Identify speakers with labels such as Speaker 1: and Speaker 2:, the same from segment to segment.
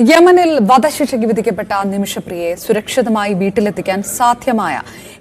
Speaker 1: യമനിൽ വധശിക്ഷയ്ക്ക് വിധിക്കപ്പെട്ട നിമിഷപ്രിയയെ സുരക്ഷിതമായി വീട്ടിലെത്തിക്കാൻ സാധ്യമായ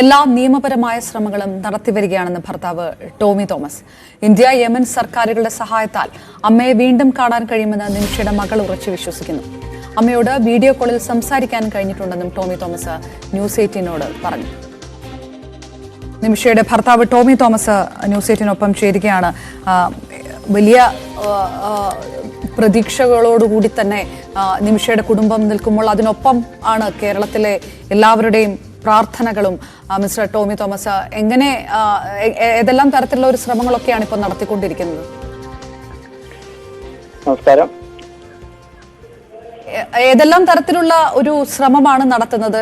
Speaker 1: എല്ലാ നിയമപരമായ ശ്രമങ്ങളും നടത്തിവരികയാണെന്ന് ഭർത്താവ് ടോമി തോമസ്. ഇന്ത്യ യമൻ സർക്കാരുകളുടെ സഹായത്താൽ അമ്മയെ വീണ്ടും കാണാൻ കഴിയുമെന്ന് നിമിഷയുടെ മകൾ ഉറച്ചു വിശ്വസിക്കുന്നു. അമ്മയോട് വീഡിയോ കോളിൽ സംസാരിക്കാൻ കഴിഞ്ഞിട്ടുണ്ടെന്നും ടോമി തോമസ് ന്യൂസ് 18നോട് പറഞ്ഞു. നിമിഷയുടെ ഭർത്താവ് ടോമി തോമസ് ന്യൂസ് 18നൊപ്പം ചേരുകയാണ്. വലിയ പ്രതീക്ഷകളോടുകൂടി തന്നെ നിമിഷയുടെ കുടുംബം നിൽക്കുമ്പോൾ അതിനൊപ്പം ആണ് കേരളത്തിലെ എല്ലാവരുടെയും പ്രാർത്ഥനകളും. മിസ്റ്റർ ടോമി തോമസ്, എങ്ങനെ ഏതെല്ലാം തരത്തിലുള്ള ഒരു ശ്രമങ്ങളൊക്കെയാണ് ഇപ്പോൾ നടത്തിക്കൊണ്ടിരിക്കുന്നത്?
Speaker 2: നമസ്കാരം.
Speaker 1: ഏതെല്ലാം തരത്തിലുള്ള ഒരു ശ്രമമാണ് നടത്തുന്നത്?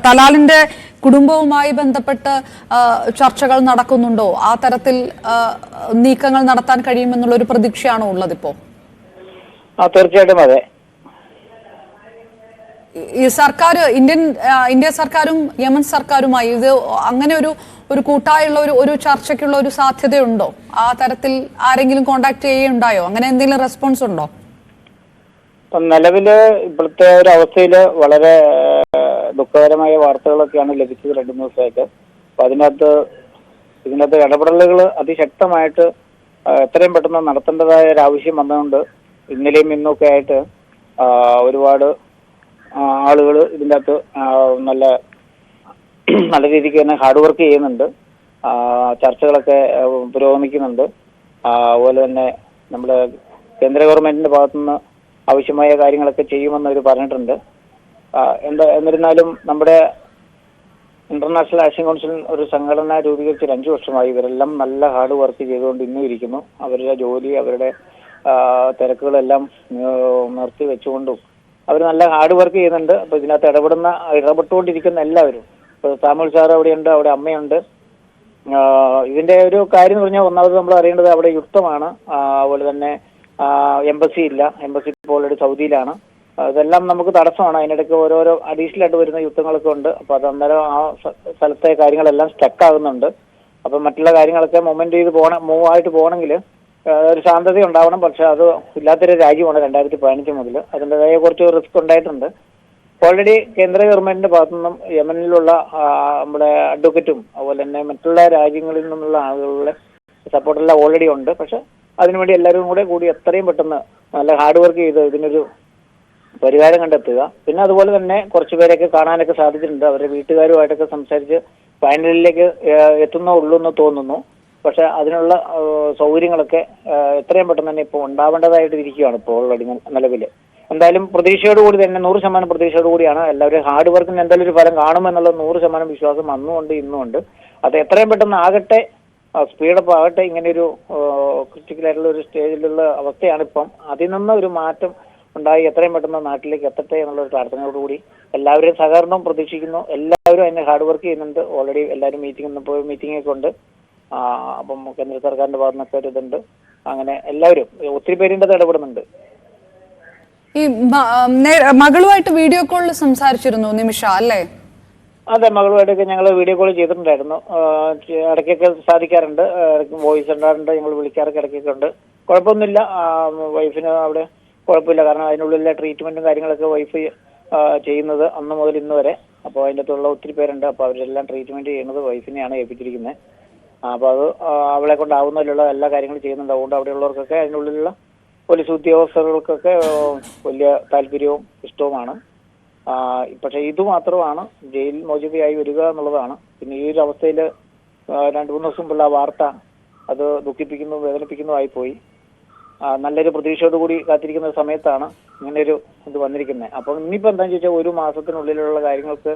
Speaker 1: തലാലിന്റെ കുടുംബവുമായി ബന്ധപ്പെട്ട് ചർച്ചകൾ നടക്കുന്നുണ്ടോ? ആ തരത്തിൽ നീക്കങ്ങൾ നടത്താൻ കഴിയുമെന്നുള്ള ഒരു പ്രതീക്ഷയാണോ ഉള്ളതിപ്പോ?
Speaker 2: തീർച്ചയായിട്ടും അതെ.
Speaker 1: ഈ സർക്കാർ, ഇന്ത്യ സർക്കാരും യമൻ സർക്കാരുമായി ഇത് അങ്ങനെ ഒരു കൂട്ടായുള്ള ഒരു ചർച്ചയ്ക്കുള്ള ഒരു സാധ്യതയുണ്ടോ? ആ തരത്തിൽ ആരെങ്കിലും കോണ്ടാക്ട് ചെയ്യുകയുണ്ടായോ? അങ്ങനെ എന്തെങ്കിലും റെസ്പോൺസ് ഉണ്ടോ?
Speaker 2: നിലവില് ഇപ്പോഴത്തെ ഒരു അവസ്ഥയില് വളരെ ദുഃഖകരമായ വാർത്തകളൊക്കെയാണ് ലഭിച്ചത് 2 ദിവസമായിട്ട്. അപ്പൊ ഇതിനകത്ത് ഇടപെടലുകൾ അതിശക്തമായിട്ട് എത്രയും പെട്ടെന്ന് നടത്തേണ്ടതായ ഒരു ആവശ്യം വന്നതുകൊണ്ട് ഇന്നലെയും ഇന്നൊക്കെ ആയിട്ട് ഒരുപാട് ആളുകൾ ഇതിൻ്റെ അകത്ത് നല്ല രീതിക്ക് തന്നെ ഹാർഡ് വർക്ക് ചെയ്യുന്നുണ്ട്. ചർച്ചകളൊക്കെ പുരോഗമിക്കുന്നുണ്ട്. അതുപോലെ തന്നെ നമ്മുടെ കേന്ദ്ര ഗവൺമെന്റിന്റെ ഭാഗത്തുനിന്ന് ആവശ്യമായ കാര്യങ്ങളൊക്കെ ചെയ്യുമെന്ന് അവർ പറഞ്ഞിട്ടുണ്ട്. എന്നിരുന്നാലും നമ്മുടെ ഇന്റർനാഷണൽ ആക്ഷൻ കൗൺസിൽ ഒരു സംഘടന രൂപീകരിച്ച് 5 വർഷമായി. ഇവരെല്ലാം നല്ല ഹാർഡ് വർക്ക് ചെയ്തുകൊണ്ട് ഇന്നും ഇരിക്കുന്നു. അവരുടെ ജോലി, അവരുടെ തിരക്കുകളെല്ലാം നിർത്തി വെച്ചുകൊണ്ടും അവർ നല്ല ഹാർഡ് വർക്ക് ചെയ്യുന്നുണ്ട്. അപ്പൊ ഇതിനകത്ത് ഇടപെട്ടുകൊണ്ടിരിക്കുന്ന എല്ലാവരും, ഇപ്പൊ സാമുൽ സാർ അവിടെയുണ്ട്, അവിടെ അമ്മയുണ്ട്. ഇതിന്റെ ഒരു കാര്യം എന്ന് പറഞ്ഞാൽ ഒന്നാമത് നമ്മൾ അറിയേണ്ടത് അവിടെ യുദ്ധമാണ്. അതുപോലെ തന്നെ എംബസി ഇല്ല. എംബസി ഇപ്പോൾ ഓൾറെഡി സൗദിയിലാണ്. ഇതെല്ലാം നമുക്ക് തടസ്സമാണ്. അതിനിടയ്ക്ക് ഓരോരോ അഡീഷണൽ ആയിട്ട് വരുന്ന യുദ്ധങ്ങളൊക്കെ ഉണ്ട്. അപ്പൊ അത് അന്നേരം ആ സ്ഥലത്തെ കാര്യങ്ങളെല്ലാം സ്റ്റക്ക് ആകുന്നുണ്ട്. അപ്പൊ മറ്റുള്ള കാര്യങ്ങളൊക്കെ മൂവ് ആയിട്ട് പോകണമെങ്കിൽ ഒരു ശാന്തത ഉണ്ടാവണം. പക്ഷെ അത് ഇല്ലാത്തൊരു രാജ്യമാണ് 2015 മുതൽ. അതിൻ്റെതായ കുറച്ച് റിസ്ക് ഉണ്ടായിട്ടുണ്ട്. ഓൾറെഡി കേന്ദ്ര ഗവൺമെന്റിന്റെ ഭാഗത്തുനിന്നും യമനിലുള്ള നമ്മുടെ അഡ്വക്കറ്റും അതുപോലെ തന്നെ മറ്റുള്ള രാജ്യങ്ങളിൽ നിന്നുള്ള ആളുകളുടെ സപ്പോർട്ടെല്ലാം ഓൾറെഡി ഉണ്ട്. പക്ഷെ അതിനുവേണ്ടി എല്ലാവരും കൂടി എത്രയും പെട്ടെന്ന് നല്ല ഹാർഡ് വർക്ക് ചെയ്ത് ഇതിനൊരു പരിഹാരം കണ്ടെത്തുക. പിന്നെ അതുപോലെ തന്നെ കുറച്ച് പേരെയൊക്കെ കാണാനൊക്കെ സാധിച്ചിട്ടുണ്ട്. അവരുടെ വീട്ടുകാരുമായിട്ടൊക്കെ സംസാരിച്ച് ഫൈനലിലേക്ക് ഉള്ളൂ എന്ന് തോന്നുന്നു. പക്ഷെ അതിനുള്ള സൗകര്യങ്ങളൊക്കെ എത്രയും പെട്ടെന്ന് തന്നെ ഇപ്പോൾ ഉണ്ടാവേണ്ടതായിട്ട് ഇരിക്കുകയാണ് ഇപ്പോൾ ഓൾറെഡി നിലവിൽ. എന്തായാലും പ്രതീക്ഷയോടുകൂടി തന്നെ 100% പ്രതീക്ഷയോടുകൂടിയാണ്. എല്ലാവരും ഹാർഡ് വർക്കിന് എന്തായാലും ഒരു ഫലം കാണുമെന്നുള്ള 100% വിശ്വാസം അന്നുമുണ്ട് ഇന്നുമുണ്ട്. അത് എത്രയും പെട്ടെന്ന് ആകട്ടെ, സ്പീഡപ്പ് ആകട്ടെ. ഇങ്ങനെയൊരു ക്രിട്ടിക്കലായിട്ടുള്ള ഒരു സ്റ്റേജിലുള്ള അവസ്ഥയാണ് ഇപ്പം. അതിൽ നിന്ന് ഒരു മാറ്റം ഉണ്ടായി എത്രയും പെട്ടെന്ന് നാട്ടിലേക്ക് എത്തട്ടെ എന്നുള്ളൊരു പ്രാർത്ഥനയോടുകൂടി എല്ലാവരെയും സഹകരണം പ്രതീക്ഷിക്കുന്നു. എല്ലാവരും അതിനെ ഹാർഡ് വർക്ക് ചെയ്യുന്നുണ്ട്. ഓൾറെഡി എല്ലാവരും മീറ്റിംഗൊക്കെ ഉണ്ട്. അപ്പം കേന്ദ്ര സർക്കാരിന്റെ ഭാഗത്തുനിന്നൊക്കെ ഒരു ഇതുണ്ട്. അങ്ങനെ എല്ലാവരും ഒത്തിരി പേരിൻ്റെ ഇടപെടുന്നുണ്ട്.
Speaker 1: ഈ മകളുമായിട്ട് വീഡിയോ കോളിൽ സംസാരിച്ചിരുന്നു നിമിഷ അല്ലേ?
Speaker 2: അതെ, മകളുമായിട്ടൊക്കെ ഞങ്ങൾ വീഡിയോ കോൾ ചെയ്തിട്ടുണ്ടായിരുന്നു. ഇടയ്ക്കൊക്കെ സാധിക്കാറുണ്ട്. വോയിസ് ഉണ്ടാറുണ്ട്. ഞങ്ങൾ വിളിക്കാറൊക്കെ ഇടയ്ക്കൊക്കെ ഉണ്ട്. കുഴപ്പമൊന്നുമില്ല. വൈഫിന് അവിടെ കുഴപ്പമില്ല. കാരണം അതിനുള്ളിലെ ട്രീറ്റ്മെന്റും കാര്യങ്ങളൊക്കെ വൈഫ് ചെയ്യുന്നത് അന്ന് മുതൽ ഇന്ന് വരെ. അപ്പോൾ അതിൻ്റെ അകത്തുള്ള ഒത്തിരി പേരുണ്ട്. അപ്പോൾ അവരെല്ലാം ട്രീറ്റ്മെന്റ് ചെയ്യുന്നത് വൈഫിനെയാണ് ഏൽപ്പിച്ചിരിക്കുന്നത്. അപ്പോൾ അത് അവളെ കൊണ്ടാവുന്നതിലുള്ള എല്ലാ കാര്യങ്ങളും ചെയ്യുന്നുണ്ട്. അതുകൊണ്ട് അവിടെയുള്ളവർക്കൊക്കെ അതിനുള്ളിലുള്ള പോലീസ് ഉദ്യോഗസ്ഥർക്കൊക്കെ വലിയ താല്പര്യവും ഇഷ്ടവുമാണ്. പക്ഷെ ഇത് മാത്രമാണ് ജയിൽ മോചിതയായി വരിക എന്നുള്ളതാണ്. പിന്നെ ഈ ഒരു അവസ്ഥയിൽ 2-3 ദിവസം മുമ്പുള്ള വാർത്ത അത് ദുഃഖിപ്പിക്കുന്നു, വേദനിപ്പിക്കുന്നതായി പോയി. നല്ലൊരു പ്രതീക്ഷയോടുകൂടി കാത്തിരിക്കുന്ന സമയത്താണ് ഇങ്ങനെയൊരു ഇത് വന്നിരിക്കുന്നത്. അപ്പം ഇനിയിപ്പോൾ എന്താണെന്ന് ചോദിച്ചാൽ 1 മാസത്തിനുള്ളിലുള്ള കാര്യങ്ങൾക്ക്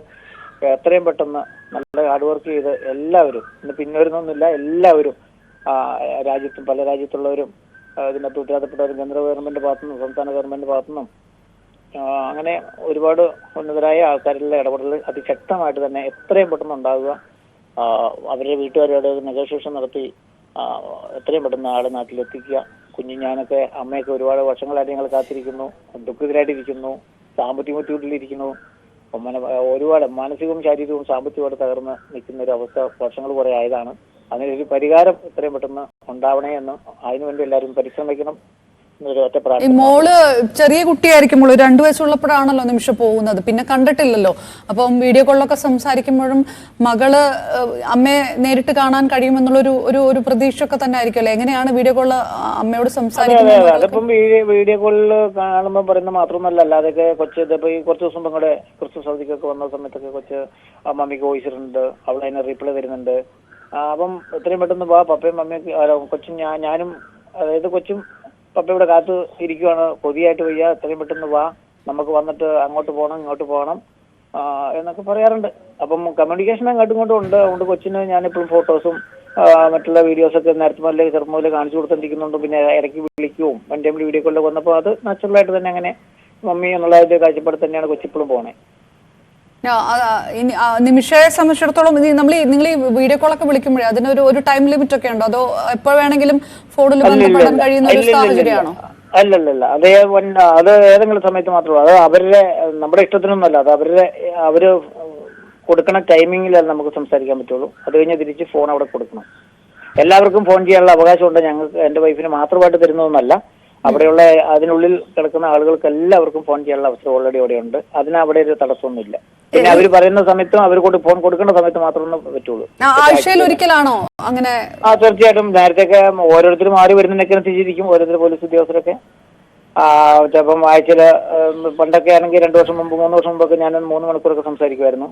Speaker 2: എത്രയും പെട്ടെന്ന് നല്ല ഹാർഡ് വർക്ക് ചെയ്ത് എല്ലാവരും, ഇന്ന് പിന്നൊരുന്നൊന്നുമില്ല, എല്ലാവരും രാജ്യത്തും പല രാജ്യത്തുള്ളവരും ഇതിനകത്ത് ഉത്തരവാദപ്പെട്ടവരും കേന്ദ്ര ഗവൺമെന്റ് ഭാഗത്തുനിന്നും സംസ്ഥാന ഗവൺമെന്റ് ഭാഗത്തുനിന്നും അങ്ങനെ ഒരുപാട് ഉന്നതരായ ആൾക്കാരുടെ ഇടപെടൽ അതിശക്തമായിട്ട് തന്നെ എത്രയും പെട്ടെന്ന് ഉണ്ടാകുക. അവരുടെ വീട്ടുകാരോട് നെഗോഷിയേഷൻ നടത്തി എത്രയും പെട്ടെന്ന് ആളെ നാട്ടിലെത്തിക്കുക. ഞാനൊക്കെ അമ്മയൊക്കെ ഒരുപാട് വർഷങ്ങളായിട്ട് ഞങ്ങൾ കാത്തിരിക്കുന്നു, ദുഃഖിതരായിട്ടിരിക്കുന്നു, സാമ്പത്തിക ബുദ്ധിമുട്ടിലിരിക്കുന്നു. ഒരുപാട് മാനസികവും ശാരീരികവും സാമ്പത്തികമായിട്ട് തകർന്ന് നിൽക്കുന്ന ഒരു അവസ്ഥ വർഷങ്ങൾ കുറെ ആയതാണ്. അതിനൊരു പരിഹാരം എത്രയും പെട്ടെന്ന് ഉണ്ടാവണേ എന്ന് അതിനുവേണ്ടി എല്ലാവരും പരിശ്രമിക്കണം. എന്നൊരു ഒറ്റ
Speaker 1: ഈ
Speaker 2: പ്രാർത്ഥന.
Speaker 1: മോള് ചെറിയ കുട്ടിയായിരിക്കുമ്പോൾ 2 വയസ്സുള്ളപ്പോഴാണല്ലോ നിമിഷ പോകുന്നത്, പിന്നെ കണ്ടിട്ടില്ലല്ലോ. അപ്പം വീഡിയോ കോളിലൊക്കെ സംസാരിക്കുമ്പോഴും മകള് അമ്മയെ നേരിട്ട് കാണാൻ കഴിയുമെന്നുള്ളൊരു ഒരു ഒരു പ്രതീക്ഷ ഒക്കെ തന്നെ ആയിരിക്കുമല്ലോ. എങ്ങനെയാണ് വീഡിയോ കോളിൽ അമ്മയോട് സംസാരിക്കുന്നത്?
Speaker 2: അതിപ്പം വീഡിയോ കോളിൽ കാണുമ്പോൾ പറയുന്നത് മാത്രമല്ല, അല്ലാതെയൊക്കെ കൊച്ച് ഇതിപ്പോ ഈ കുറച്ച് ദിവസം മുമ്പ് കൂടെ ക്രിസ്മസ് അവധിക്കൊക്കെ വന്ന സമയത്തൊക്കെ കൊച്ച് മമ്മിക്ക് വോയിസ് ഇടുന്നുണ്ട്, അവൾ അതിന് റീപ്ലൈ തരുന്നുണ്ട്. അപ്പം എത്രയും പെട്ടെന്ന് വാ പപ്പയും മമ്മിയും കൊച്ചും ഞാനും, അതായത് കൊച്ചും പപ്പയുടെ കാത്ത് ഇരിക്കുവാണ്, കൊതിയായിട്ട് വയ്യ, എത്രയും പെട്ടെന്ന് വാ, നമുക്ക് വന്നിട്ട് അങ്ങോട്ട് പോകണം ഇങ്ങോട്ട് പോകണം എന്നൊക്കെ പറയാറുണ്ട്. അപ്പം കമ്മ്യൂണിക്കേഷൻ അങ്ങോട്ടും ഇങ്ങോട്ടും ഉണ്ട്. അതുകൊണ്ട് കൊച്ചിന് ഞാനിപ്പോഴും ഫോട്ടോസും മറ്റുള്ള വീഡിയോസൊക്കെ നേരത്തെ മുതലേ ചെറുപ്പം മുതലേ കാണിച്ചു കൊടുത്തോണ്ടിരിക്കുന്നുണ്ട്. പിന്നെ ഇടയ്ക്ക് വിളിക്കും, എൻ്റെ വീഡിയോ കോളിൽ വന്നപ്പോൾ അത് നാച്ചുറലായിട്ട് തന്നെ അങ്ങനെ മമ്മി എന്നുള്ള ഒരു കാഴ്ചപ്പാട് തന്നെയാണ് കൊച്ചിപ്പോഴും പോണേ.
Speaker 1: നിമിഷയെ സംബന്ധിച്ചിടത്തോളം നിങ്ങൾ ഈ വീഡിയോ കോളൊക്കെ വിളിക്കുമ്പോഴേ അതിനൊരു ഒരു ടൈം ലിമിറ്റ് ഒക്കെ ഉണ്ടോ, അതോ എപ്പോ വേണമെങ്കിലും ഫോണിൽ ബന്ധപ്പെടാൻ കഴിയുന്ന ഒരു സാഹചര്യമാണോ?
Speaker 2: അല്ലല്ല, അത് ഏതെങ്കിലും സമയത്ത് മാത്രമേ. അത് അവരുടെ നമ്മുടെ ഇഷ്ടത്തിനൊന്നുമല്ല, അത് അവര് കൊടുക്കണ ടൈമിങ്ങിലല്ല നമുക്ക് സംസാരിക്കാൻ പറ്റുള്ളൂ. അത് കഴിഞ്ഞ് തിരിച്ച് ഫോൺ അവിടെ കൊടുക്കണം. എല്ലാവർക്കും ഫോൺ ചെയ്യാനുള്ള അവകാശമുണ്ട്. ഞങ്ങൾക്ക് എൻ്റെ വൈഫിന് മാത്രമായിട്ട് തരുന്നതൊന്നല്ല, അവിടെയുള്ള അതിനുള്ളിൽ കിടക്കുന്ന ആളുകൾക്ക് എല്ലാവർക്കും ഫോൺ ചെയ്യാനുള്ള അവസരം ഓൾറെഡി അവിടെ ഉണ്ട്. അതിന് അവിടെ ഒരു തടസ്സമൊന്നുമില്ല. പിന്നെ അവർ പറയുന്ന സമയത്തും അവർ ഫോൺ കൊടുക്കേണ്ട സമയത്ത് മാത്രമേ പറ്റുള്ളൂ.
Speaker 1: ആഴ്ചയിൽ ഒരിക്കലാണോ അങ്ങനെ?
Speaker 2: തീർച്ചയായിട്ടും. നേരത്തെയൊക്കെ ഓരോരുത്തരും മാറി വരുന്നതിനൊക്കെ അനുസരിച്ചിരിക്കും. ഓരോരുത്തർ പോലീസ് ഉദ്യോഗസ്ഥരൊക്കെ ചിലപ്പം ആഴ്ചയിൽ പണ്ടൊക്കെ ആണെങ്കിൽ 2 വർഷം മുമ്പ് 3 വർഷം മുമ്പൊക്കെ ഞാൻ 3 മണിക്കൂറൊക്കെ സംസാരിക്കുമായിരുന്നു.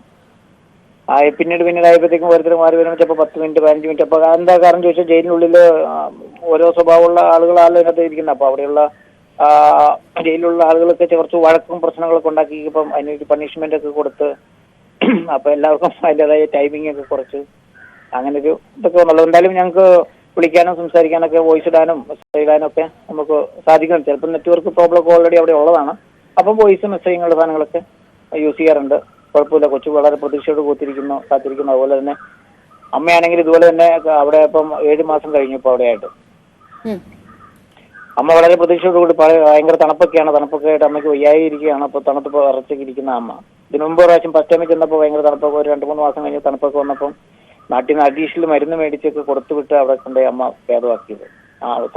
Speaker 2: പിന്നീട് ആയപ്പോഴത്തേക്കും ഓരോരുത്തർ മാറി വരുമ്പോൾ ചിലപ്പോൾ 10 മിനിറ്റ് 15 മിനിറ്റ്. അപ്പോൾ എന്താ കാരണം ചോദിച്ചാൽ ജയിലിനുള്ളിൽ ഓരോ സ്വഭാവമുള്ള ആളുകളാണല്ലോ ഇതിനകത്ത് ഇരിക്കുന്നത്. അപ്പോൾ അവിടെയുള്ള ജയിലിലുള്ള ആളുകളൊക്കെ കുറച്ച് വഴക്കും പ്രശ്നങ്ങളൊക്കെ ഉണ്ടാക്കി ഇപ്പം അതിനൊരു പണിഷ്മെന്റ് ഒക്കെ കൊടുത്ത് അപ്പോൾ എല്ലാവർക്കും അതിൻ്റെതായ ടൈമിംഗ് ഒക്കെ കുറച്ച് അങ്ങനെ ഒരു ഇതൊക്കെ വന്നുള്ളൂ. എന്തായാലും ഞങ്ങൾക്ക് വിളിക്കാനും സംസാരിക്കാനൊക്കെ വോയിസ് ഇടാനും മെസ്സേജ് ഇടാനും ഒക്കെ നമുക്ക് സാധിക്കണം. ചിലപ്പോൾ നെറ്റ്വർക്ക് പ്രോബ്ലം ഒക്കെ ഓൾറെഡി അവിടെ ഉള്ളതാണ്. അപ്പം വോയിസ് മെസ്സേജുകളുടെ സാധനങ്ങളൊക്കെ യൂസ് ചെയ്യാറുണ്ട്. കുഴപ്പമില്ല. കൊച്ചു വളരെ പ്രതീക്ഷയോട് കാത്തിരിക്കുന്നു. അതുപോലെ തന്നെ അമ്മയാണെങ്കിൽ ഇതുപോലെ തന്നെ അവിടെ ഇപ്പം 7 മാസം കഴിഞ്ഞപ്പോൾ അവിടെയായിട്ട് അമ്മ വളരെ പ്രതീക്ഷയോടുകൂടി ഭയങ്കര തണുപ്പൊക്കെ ആയിട്ട് അമ്മയ്ക്ക് വയ്യായി ഇരിക്കുകയാണ്. അപ്പോൾ തണുപ്പ് ഇറച്ചൊക്കെ ഇരിക്കുന്ന അമ്മ ഇതിനു മുമ്പ് പ്രാവശ്യം ഫസ്റ്റ് ടൈമിൽ ചെന്നപ്പോൾ ഭയങ്കര തണുപ്പൊക്കെ ഒരു 2-3 മാസം കഴിഞ്ഞ് തണുപ്പൊക്കെ വന്നപ്പം നാട്ടിൽ നിന്ന് അഡീഷണൽ മരുന്ന് മേടിച്ചൊക്കെ കൊടുത്തുവിട്ട് അവിടെ കൊണ്ട് അമ്മ ഭേദമാക്കിയത്.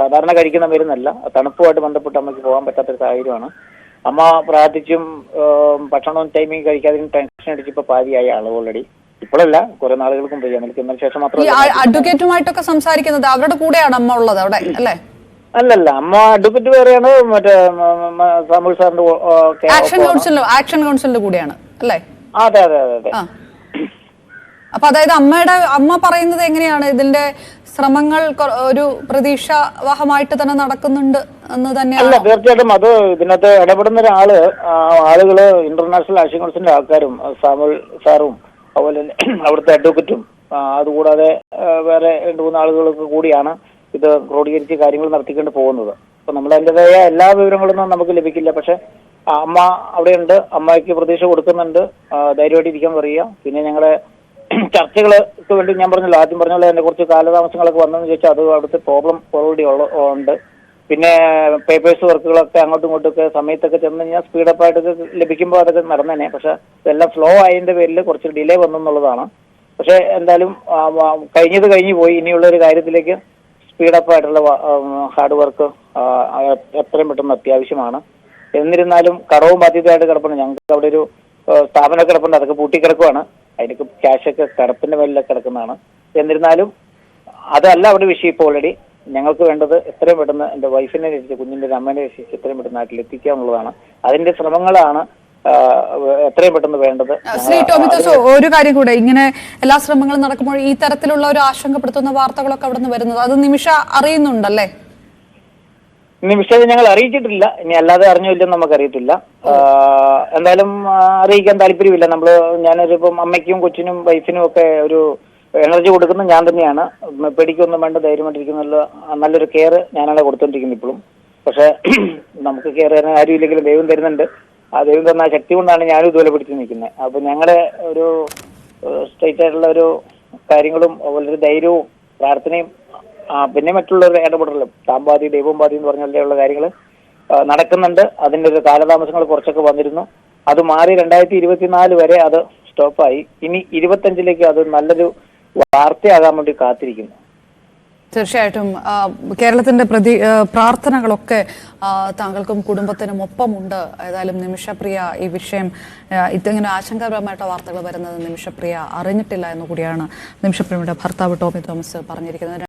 Speaker 2: സാധാരണ കഴിക്കുന്ന മരുന്നല്ല, തണുപ്പുമായിട്ട് ബന്ധപ്പെട്ട് അമ്മയ്ക്ക് പോകാൻ പറ്റാത്തൊരു സാഹചര്യമാണ്. അമ്മ പ്രാർത്ഥിച്ചും ഭക്ഷണവും ടൈമിങ് കഴിക്കാതെ ടെൻഷൻ അടിച്ചിപ്പോൾ പാതിയായ ആള് ഓൾറെഡി. ഇപ്പോഴല്ല, കുറെ നാളുകൾക്കും പോയി. എന്നതിന് ശേഷം മാത്രം
Speaker 1: അഡ്വക്കേറ്റുമായിട്ടൊക്കെ സംസാരിക്കുന്നത് അവരുടെ കൂടെയാണ് അമ്മ ഉള്ളത് അവിടെ അല്ലേ?
Speaker 2: അല്ലല്ല, അമ്മ അഡ്വക്കേറ്റ് വേറെയാണ്. മറ്റേ സാമുൽ സാറിന്റെ
Speaker 1: ആക്ഷൻ കൗൺസിലിന്റെ കൂടെയാണ് അല്ലേ?
Speaker 2: അതെ.
Speaker 1: അപ്പൊ അതായത് അമ്മ പറയുന്നത് എങ്ങനെയാണ്, ഇതിന്റെ ശ്രമങ്ങൾ ഒരു പ്രതീക്ഷാവഹമായിട്ട് തന്നെ നടക്കുന്നുണ്ട് എന്ന് തന്നെയാണ്?
Speaker 2: അല്ല, തീർച്ചയായിട്ടും അത് ഇതിനകത്ത് ഇടപെടുന്ന ആളുകള് ഇന്റർനാഷണൽ ആക്ഷൻ കൗൺസിലിന്റെ ആൾക്കാരും സാമുൽ സാറും അതുപോലെ തന്നെ അവിടുത്തെ അഡ്വക്കറ്റും അതുകൂടാതെ വേറെ 2-3 ആളുകൾക്ക് കൂടിയാണ് ഇത് ക്രോഡീകരിച്ച് കാര്യങ്ങൾ നടത്തിക്കൊണ്ട് പോകുന്നത്. അപ്പൊ നമ്മൾ അതിൻ്റെതായ എല്ലാ വിവരങ്ങളൊന്നും നമുക്ക് ലഭിക്കില്ല. പക്ഷെ അമ്മ അവിടെയുണ്ട്, അമ്മയ്ക്ക് പ്രതീക്ഷ കൊടുക്കുന്നുണ്ട്, ധൈര്യമായിട്ട് ഇരിക്കാൻ പറയുക. പിന്നെ ഞങ്ങളെ ചർച്ചകൾക്ക് വേണ്ടി ഞാൻ ആദ്യം പറഞ്ഞല്ലോ അതിന്റെ കുറച്ച് കാലതാമസങ്ങളൊക്കെ വന്നതെന്ന് ചോദിച്ചാൽ അത് അവിടുത്തെ പ്രോബ്ലം ഓൾറെഡി ഉണ്ട്. പിന്നെ പേപ്പേഴ്സ് വർക്കുകളൊക്കെ അങ്ങോട്ടും ഇങ്ങോട്ടൊക്കെ സമയത്തൊക്കെ ചെന്ന് കഴിഞ്ഞാൽ സ്പീഡപ്പായിട്ടൊക്കെ ലഭിക്കുമ്പോൾ അതൊക്കെ നടന്നേനെ. പക്ഷെ ഇതെല്ലാം ഫ്ലോ ആയതിന്റെ പേരിൽ കുറച്ച് ഡിലേ വന്നെന്നുള്ളതാണ്. പക്ഷെ എന്തായാലും കഴിഞ്ഞു പോയി. ഇനിയുള്ള ഒരു കാര്യത്തിലേക്ക് സ്പീഡപ്പായിട്ടുള്ള ഹാർഡ് വർക്ക് എത്രയും പെട്ടെന്ന് അത്യാവശ്യമാണ്. എന്നിരുന്നാലും കടവും ബാധ്യതയായിട്ട് കിടപ്പുണ്ട്. ഞങ്ങൾക്ക് അവിടെ ഒരു സ്ഥാപനം കിടപ്പുണ്ട്, അതൊക്കെ പൂട്ടിക്കിടക്കുവാണ്. അതിനൊക്കെ ക്യാഷൊക്കെ കിടപ്പിന്റെ മേലിലൊക്കെ കിടക്കുന്നതാണ്. എന്നിരുന്നാലും അതല്ല അവിടെ വിഷയം. ഇപ്പോൾ ഓൾറെഡി ഞങ്ങൾക്ക് വേണ്ടത് എത്രയും പെട്ടെന്ന് എൻ്റെ വൈഫിനെ രക്ഷിച്ച് കുഞ്ഞിൻ്റെ അമ്മേനെ രക്ഷിച്ച് എത്രയും പെട്ടെന്ന് നാട്ടിലെത്തിക്കുക എന്നുള്ളതാണ്. അതിന്റെ ശ്രമങ്ങളാണ് എത്രയും പെട്ടെന്ന് വേണ്ടത്.
Speaker 1: ശ്രീ ടോമി തോമസ്, ഒരു കാര്യം കൂടെ, ഇങ്ങനെ എല്ലാ ശ്രമങ്ങളും നടക്കുമ്പോൾ ഈ തരത്തിലുള്ള ഒരു ആശങ്കപ്പെടുത്തുന്ന വാർത്തകളൊക്കെ അവിടെ നിന്ന് വരുന്നത് അത് നിമിഷ അറിയുന്നുണ്ടല്ലേ?
Speaker 2: നിമിഷം ഞങ്ങൾ അറിയിച്ചിട്ടില്ല. ഇനി അല്ലാതെ അറിഞ്ഞില്ലെന്ന് നമുക്കറിയത്തില്ല. എന്തായാലും അറിയിക്കാൻ താല്പര്യമില്ല. ഞാനൊരിപ്പം അമ്മയ്ക്കും കൊച്ചിനും വൈഫിനും ഒക്കെ ഒരു എനർജി കൊടുക്കുന്നത് ഞാൻ തന്നെയാണ്. പേടിക്കൊന്നും വേണ്ട, ധൈര്യമായിട്ടിരിക്കുന്ന നല്ലൊരു കെയർ ഞാനാണ് കൊടുത്തോണ്ടിരിക്കുന്നത് ഇപ്പോഴും. പക്ഷെ നമുക്ക് കെയർ തരാൻ ആരും ഇല്ലെങ്കിലും ദൈവം തരുന്നുണ്ട്. ആ ദൈവം തന്ന ശക്തി കൊണ്ടാണ് ഞാനും ഇതുപോലെ പിടിച്ചു നിൽക്കുന്നത്. അപ്പൊ ഞങ്ങളുടെ ഒരു സ്ട്രൈറ്റ് ആയിട്ടുള്ള ഒരു കാര്യങ്ങളും ഒരു ധൈര്യവും പ്രാർത്ഥനയും പിന്നെ മറ്റുള്ളവരുടെ ഇടപെടലും താമ്പാതി ദൈവം ബാധി എന്ന് പറഞ്ഞുള്ള കാര്യങ്ങൾ നടക്കുന്നുണ്ട്. അതിൻ്റെ ഒരു കാലതാമസങ്ങൾ കുറച്ചൊക്കെ വന്നിരുന്നു. അത് മാറി 2024 വരെ അത് സ്റ്റോപ്പായി. ഇനി 25ലേക്ക് അത് നല്ലൊരു വാർത്തയാകാൻ വേണ്ടി കാത്തിരിക്കുന്നു.
Speaker 1: തീർച്ചയായിട്ടും കേരളത്തിന്റെ പ്രാർത്ഥനകളൊക്കെ താങ്കൾക്കും കുടുംബത്തിനും ഒപ്പമുണ്ട്. ഏതായാലും നിമിഷപ്രിയ ഈ വിഷയം ഇതിങ്ങനെ ആശങ്കാപരമായിട്ട് വാർത്തകൾ വരുന്നത് നിമിഷപ്രിയ അറിഞ്ഞിട്ടില്ല എന്നുകൂടിയാണ് നിമിഷപ്രിയയുടെ ഭർത്താവ് ടോമി തോമസ് പറഞ്ഞിരിക്കുന്നത്.